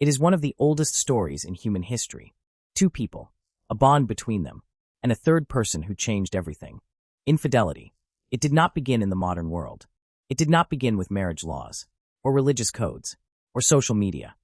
It is one of the oldest stories in human history. Two people, a bond between them, and a third person who changed everything. Infidelity. It did not begin in the modern world. It did not begin with marriage laws, or religious codes, or social media.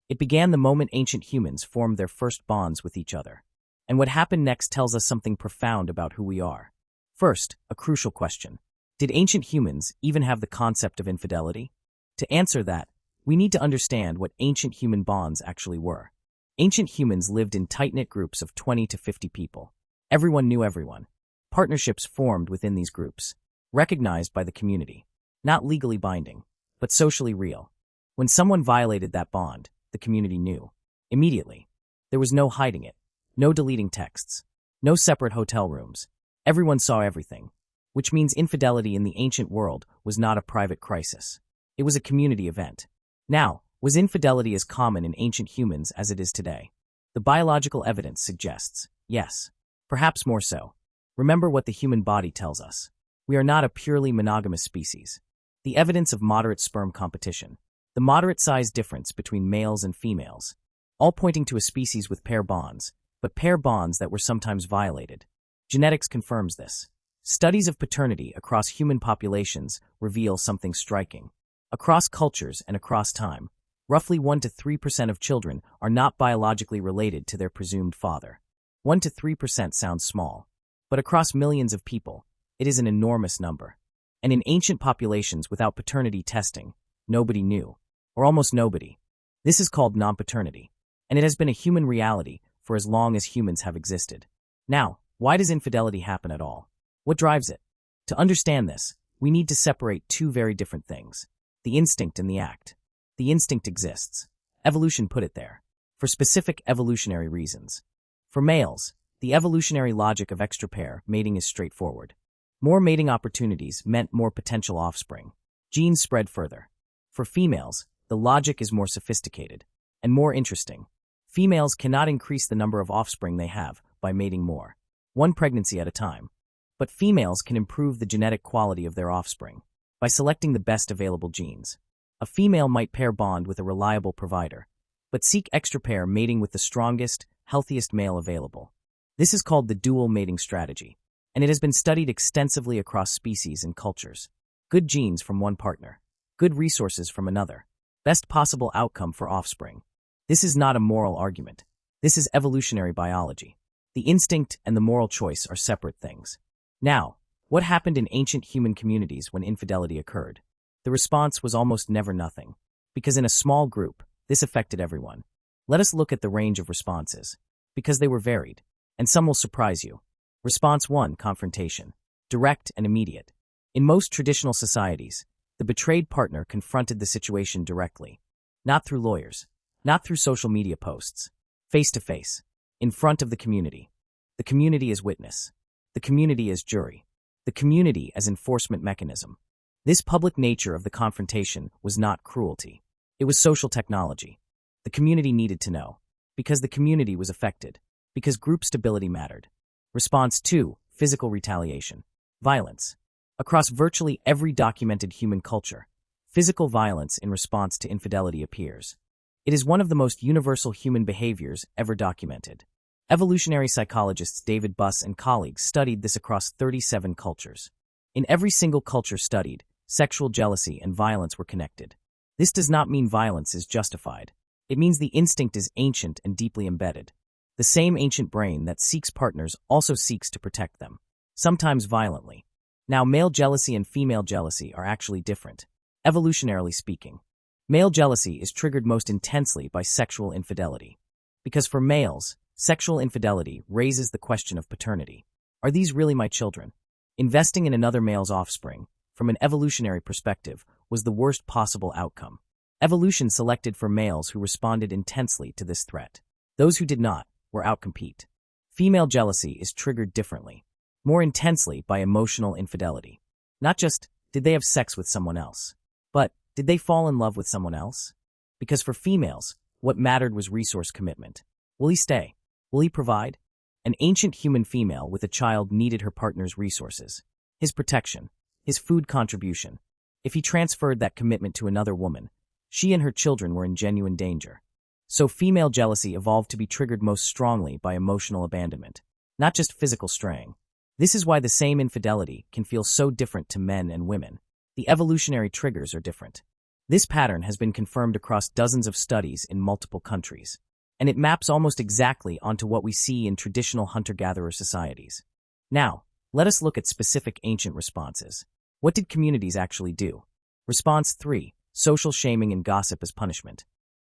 It began the moment ancient humans formed their first bonds with each other. And what happened next tells us something profound about who we are. First, a crucial question. Did ancient humans even have the concept of infidelity? To answer that, we need to understand what ancient human bonds actually were. Ancient humans lived in tight-knit groups of 20 to 50 people. Everyone knew everyone. Partnerships formed within these groups, recognized by the community. Not legally binding, but socially real. When someone violated that bond, the community knew. Immediately. There was no hiding it. No deleting texts. No separate hotel rooms. Everyone saw everything. Which means infidelity in the ancient world was not a private crisis. It was a community event. Now, was infidelity as common in ancient humans as it is today? The biological evidence suggests, yes. Perhaps more so. Remember what the human body tells us. We are not a purely monogamous species. The evidence of moderate sperm competition, the moderate size difference between males and females, all pointing to a species with pair bonds, but pair bonds that were sometimes violated. Genetics confirms this. Studies of paternity across human populations reveal something striking. Across cultures and across time, roughly 1 to 3% of children are not biologically related to their presumed father. 1 to 3% sounds small, but across millions of people, it is an enormous number. And in ancient populations without paternity testing, nobody knew, or almost nobody. This is called non-paternity, and it has been a human reality for as long as humans have existed. Now, why does infidelity happen at all? What drives it? To understand this, we need to separate two very different things. The instinct and the act. The instinct exists. Evolution put it there. For specific evolutionary reasons. For males, the evolutionary logic of extra-pair mating is straightforward. More mating opportunities meant more potential offspring. Genes spread further. For females, the logic is more sophisticated and more interesting. Females cannot increase the number of offspring they have by mating more, one pregnancy at a time. But females can improve the genetic quality of their offspring by selecting the best available genes. A female might pair bond with a reliable provider, but seek extra-pair mating with the strongest, healthiest male available. This is called the dual mating strategy, and it has been studied extensively across species and cultures. Good genes from one partner, good resources from another, best possible outcome for offspring. This is not a moral argument. This is evolutionary biology. The instinct and the moral choice are separate things. Now, what happened in ancient human communities when infidelity occurred? The response was almost never nothing, because in a small group, this affected everyone. Let us look at the range of responses, because they were varied, and some will surprise you. Response 1, confrontation. Direct and immediate. In most traditional societies, the betrayed partner confronted the situation directly, not through lawyers, not through social media posts, face-to-face, in front of the community. The community as witness. The community as jury. The community as enforcement mechanism. This public nature of the confrontation was not cruelty. It was social technology. The community needed to know, because the community was affected, because group stability mattered. Response 2, physical retaliation. Violence. Across virtually every documented human culture, physical violence in response to infidelity appears. It is one of the most universal human behaviors ever documented. Evolutionary psychologists David Buss and colleagues studied this across 37 cultures. In every single culture studied, sexual jealousy and violence were connected. This does not mean violence is justified. It means the instinct is ancient and deeply embedded. The same ancient brain that seeks partners also seeks to protect them, sometimes violently. Now, male jealousy and female jealousy are actually different, evolutionarily speaking. Male jealousy is triggered most intensely by sexual infidelity. Because for males, sexual infidelity raises the question of paternity. Are these really my children? Investing in another male's offspring, from an evolutionary perspective, was the worst possible outcome. Evolution selected for males who responded intensely to this threat. Those who did not were outcompete. Female jealousy is triggered differently, more intensely by emotional infidelity. Not just, did they have sex with someone else, but, did they fall in love with someone else? Because for females, what mattered was resource commitment. Will he stay? Will he provide? An ancient human female with a child needed her partner's resources, his protection, his food contribution. If he transferred that commitment to another woman, she and her children were in genuine danger. So female jealousy evolved to be triggered most strongly by emotional abandonment, not just physical straying. This is why the same infidelity can feel so different to men and women. The evolutionary triggers are different. This pattern has been confirmed across dozens of studies in multiple countries, and it maps almost exactly onto what we see in traditional hunter-gatherer societies. Now, let us look at specific ancient responses. What did communities actually do? Response 3. Social shaming and gossip as punishment.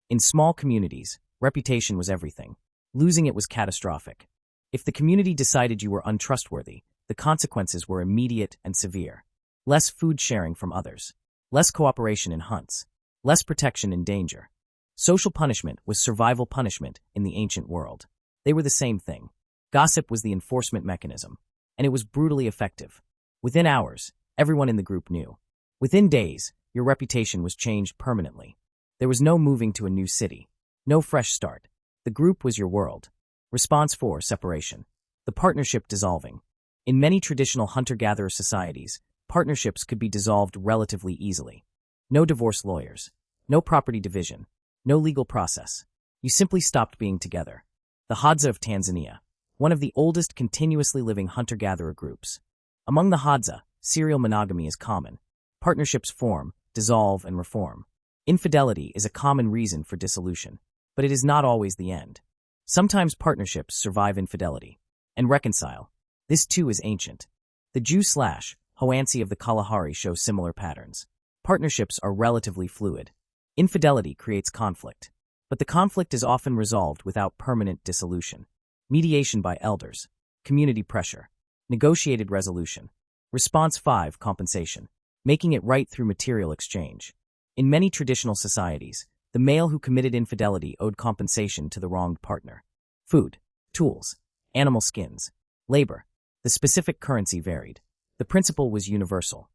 In small communities, reputation was everything. Losing it was catastrophic. If the community decided you were untrustworthy, the consequences were immediate and severe. Less food sharing from others. Less cooperation in hunts. Less protection in danger. Social punishment was survival punishment in the ancient world. They were the same thing. Gossip was the enforcement mechanism, and it was brutally effective. Within hours, everyone in the group knew. Within days, your reputation was changed permanently. There was no moving to a new city. No fresh start. The group was your world. Response 4. Separation. The partnership dissolving. In many traditional hunter-gatherer societies, partnerships could be dissolved relatively easily. No divorce lawyers. No property division. No legal process. You simply stopped being together. The Hadza of Tanzania, one of the oldest continuously living hunter-gatherer groups. Among the Hadza, serial monogamy is common. Partnerships form, dissolve, and reform. Infidelity is a common reason for dissolution, but it is not always the end. Sometimes partnerships survive infidelity and reconcile. This too is ancient. The Jew/Hoansi of the Kalahari show similar patterns. Partnerships are relatively fluid. Infidelity creates conflict, but the conflict is often resolved without permanent dissolution. Mediation by elders, community pressure, negotiated resolution. Response 5. Compensation. Making it right through material exchange. In many traditional societies, the male who committed infidelity owed compensation to the wronged partner. Food, tools, animal skins, labor. The specific currency varied. The principle was universal.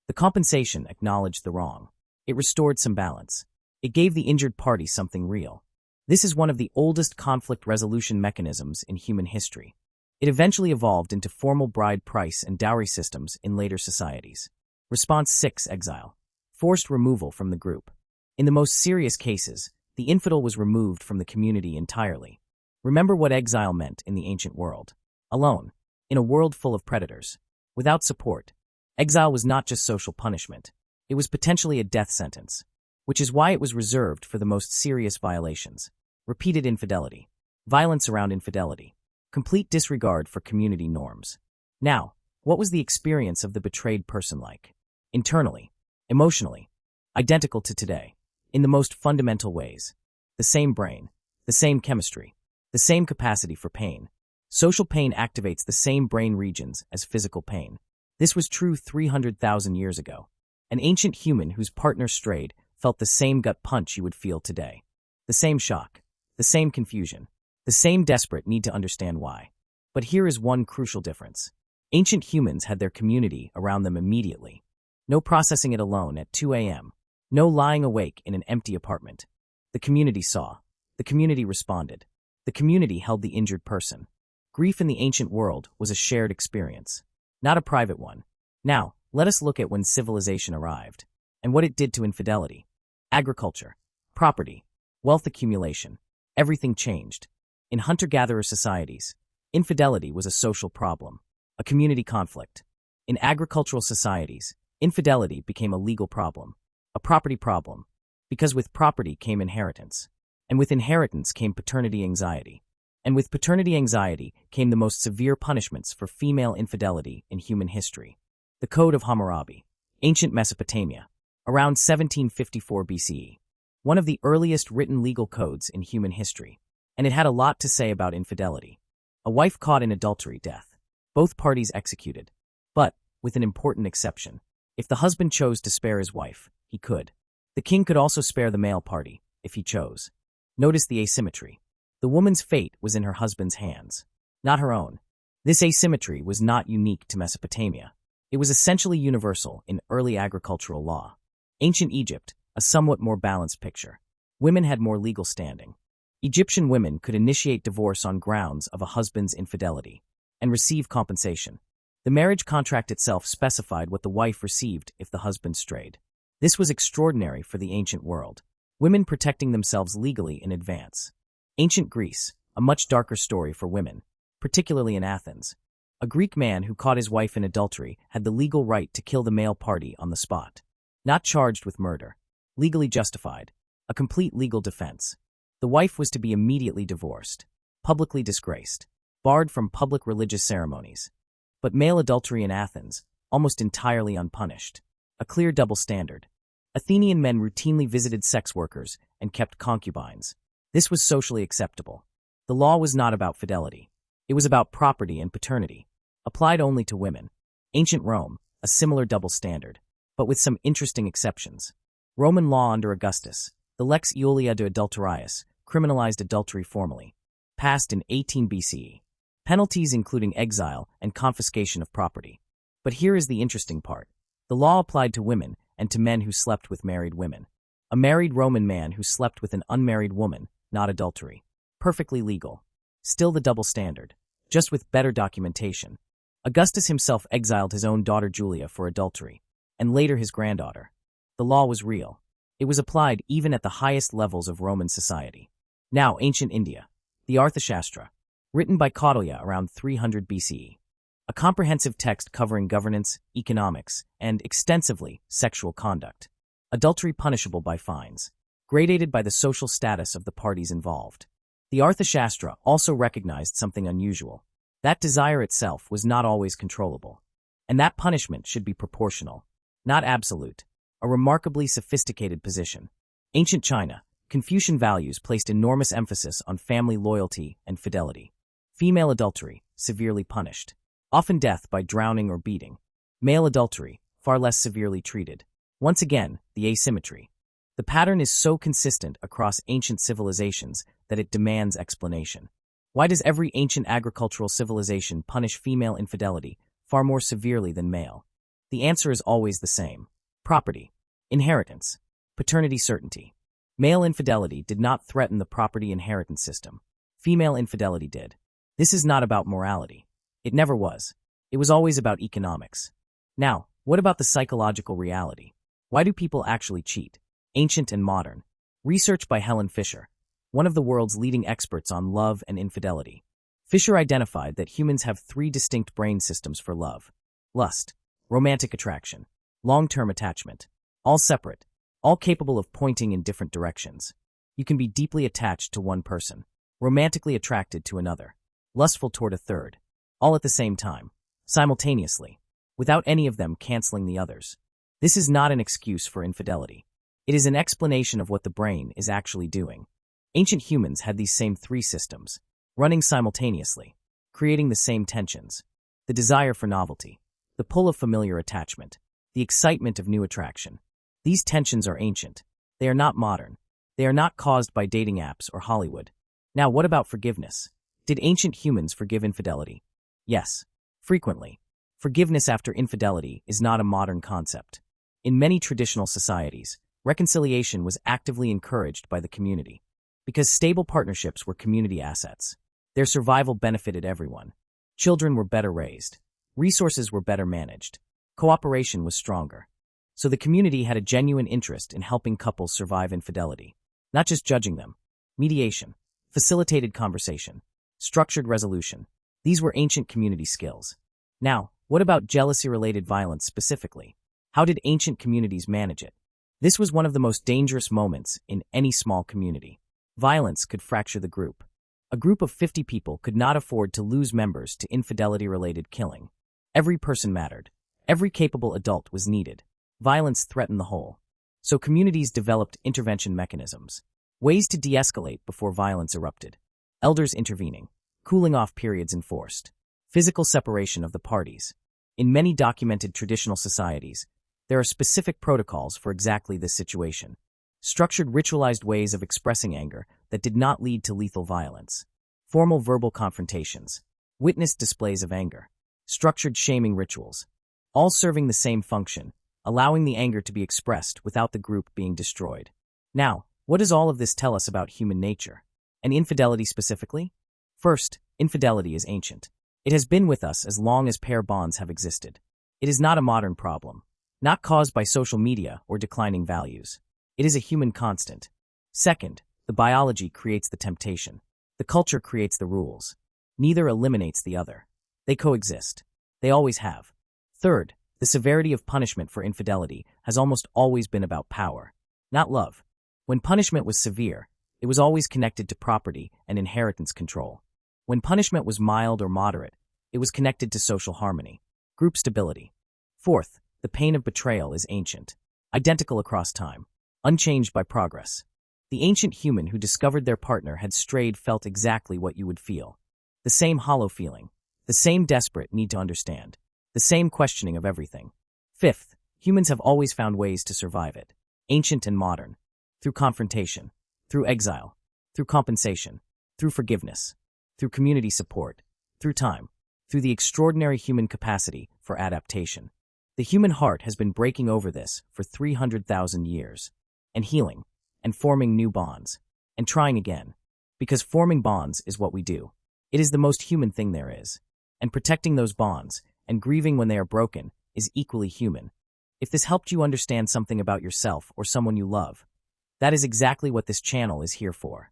The compensation acknowledged the wrong. It restored some balance. It gave the injured party something real. This is one of the oldest conflict resolution mechanisms in human history. It eventually evolved into formal bride price and dowry systems in later societies. Response 6. Exile. Forced removal from the group. In the most serious cases, the infidel was removed from the community entirely. Remember what exile meant in the ancient world. Alone, in a world full of predators, without support. Exile was not just social punishment. It was potentially a death sentence, which is why it was reserved for the most serious violations. Repeated infidelity, violence around infidelity, complete disregard for community norms. Now, what was the experience of the betrayed person like? Internally, emotionally, identical to today, in the most fundamental ways. The same brain, the same chemistry, the same capacity for pain. Social pain activates the same brain regions as physical pain. This was true 300,000 years ago. An ancient human whose partner strayed felt the same gut punch you would feel today. The same shock, the same confusion, the same desperate need to understand why. But here is one crucial difference. Ancient humans had their community around them immediately. No processing it alone at 2 a.m. No lying awake in an empty apartment. The community saw. The community responded. The community held the injured person. Grief in the ancient world was a shared experience, not a private one. Now, let us look at when civilization arrived, and what it did to infidelity. Agriculture, property, wealth accumulation, everything changed. In hunter-gatherer societies, infidelity was a social problem, a community conflict. In agricultural societies, infidelity became a legal problem, a property problem, because with property came inheritance, and with inheritance came paternity anxiety, and with paternity anxiety came the most severe punishments for female infidelity in human history. The Code of Hammurabi, ancient Mesopotamia, around 1754 BCE, one of the earliest written legal codes in human history, and it had a lot to say about infidelity. A wife caught in adultery, death. Both parties executed, but with an important exception. If the husband chose to spare his wife, he could. The king could also spare the male party, if he chose. Notice the asymmetry. The woman's fate was in her husband's hands, not her own. This asymmetry was not unique to Mesopotamia. It was essentially universal in early agricultural law. Ancient Egypt, a somewhat more balanced picture. Women had more legal standing. Egyptian women could initiate divorce on grounds of a husband's infidelity and receive compensation. The marriage contract itself specified what the wife received if the husband strayed. This was extraordinary for the ancient world. women protecting themselves legally in advance. Ancient Greece, a much darker story for women, particularly in Athens. A Greek man who caught his wife in adultery had the legal right to kill the male party on the spot. Not charged with murder. Legally justified. A complete legal defense. The wife was to be immediately divorced, publicly disgraced, barred from public religious ceremonies. But male adultery in Athens, almost entirely unpunished. A clear double standard. Athenian men routinely visited sex workers and kept concubines. This was socially acceptable. The law was not about fidelity. It was about property and paternity, applied only to women. Ancient Rome, a similar double standard, but with some interesting exceptions. Roman law under Augustus, the Lex Iulia de Adulteriis, criminalized adultery formally, passed in 18 BCE. Penalties including exile and confiscation of property. But here is the interesting part. The law applied to women and to men who slept with married women. A married Roman man who slept with an unmarried woman, not adultery. Perfectly legal. Still the double standard, just with better documentation. Augustus himself exiled his own daughter Julia for adultery, and later his granddaughter. The law was real. It was applied even at the highest levels of Roman society. Now, ancient India. The Arthashastra, written by Kautilya around 300 BCE. A comprehensive text covering governance, economics, and, extensively, sexual conduct. Adultery punishable by fines, gradated by the social status of the parties involved. The Arthashastra also recognized something unusual. That desire itself was not always controllable. And that punishment should be proportional, not absolute. A remarkably sophisticated position. Ancient China, Confucian values placed enormous emphasis on family loyalty and fidelity. Female adultery, severely punished. Often death by drowning or beating. Male adultery, far less severely treated. Once again, the asymmetry. The pattern is so consistent across ancient civilizations that it demands explanation. Why does every ancient agricultural civilization punish female infidelity far more severely than male? The answer is always the same. Property, inheritance, paternity certainty. Male infidelity did not threaten the property inheritance system. Female infidelity did. This is not about morality. It never was. It was always about economics. Now, what about the psychological reality? Why do people actually cheat? Ancient and modern. Research by Helen Fisher, one of the world's leading experts on love and infidelity. Fisher identified that humans have three distinct brain systems for love. Lust, romantic attraction, long-term attachment. All separate, all capable of pointing in different directions. You can be deeply attached to one person, romantically attracted to another, lustful toward a third, all at the same time, simultaneously, without any of them canceling the others. This is not an excuse for infidelity. It is an explanation of what the brain is actually doing. Ancient humans had these same three systems, running simultaneously, creating the same tensions. The desire for novelty, the pull of familiar attachment, the excitement of new attraction. These tensions are ancient. They are not modern. They are not caused by dating apps or Hollywood. Now, what about forgiveness? Did ancient humans forgive infidelity? Yes, frequently. Forgiveness after infidelity is not a modern concept. In many traditional societies, reconciliation was actively encouraged by the community. Because stable partnerships were community assets. Their survival benefited everyone. Children were better raised. Resources were better managed. Cooperation was stronger. So the community had a genuine interest in helping couples survive infidelity. Not just judging them. Mediation, facilitated conversation, structured resolution. These were ancient community skills. Now, what about jealousy-related violence specifically? How did ancient communities manage it? This was one of the most dangerous moments in any small community. Violence could fracture the group. A group of 50 people could not afford to lose members to infidelity-related killing. Every person mattered. Every capable adult was needed. Violence threatened the whole. So communities developed intervention mechanisms. Ways to de-escalate before violence erupted. Elders intervening. Cooling off periods enforced. Physical separation of the parties. In many documented traditional societies, there are specific protocols for exactly this situation. Structured ritualized ways of expressing anger that did not lead to lethal violence. Formal verbal confrontations. Witnessed displays of anger. Structured shaming rituals. All serving the same function, allowing the anger to be expressed without the group being destroyed. Now, what does all of this tell us about human nature? And infidelity specifically? First, infidelity is ancient. It has been with us as long as pair bonds have existed. It is not a modern problem, not caused by social media or declining values. It is a human constant. Second, the biology creates the temptation. The culture creates the rules. Neither eliminates the other. They coexist. They always have. Third, the severity of punishment for infidelity has almost always been about power, not love. When punishment was severe, it was always connected to property and inheritance control. When punishment was mild or moderate, it was connected to social harmony, group stability. Fourth, the pain of betrayal is ancient, identical across time, unchanged by progress. The ancient human who discovered their partner had strayed felt exactly what you would feel. The same hollow feeling, the same desperate need to understand, the same questioning of everything. Fifth, humans have always found ways to survive it, ancient and modern, through confrontation, through exile, through compensation, through forgiveness, through community support, through time, through the extraordinary human capacity for adaptation. The human heart has been breaking over this for 300,000 years, and healing, and forming new bonds, and trying again, because forming bonds is what we do. It is the most human thing there is, and protecting those bonds and grieving when they are broken is equally human. If this helped you understand something about yourself or someone you love, that is exactly what this channel is here for.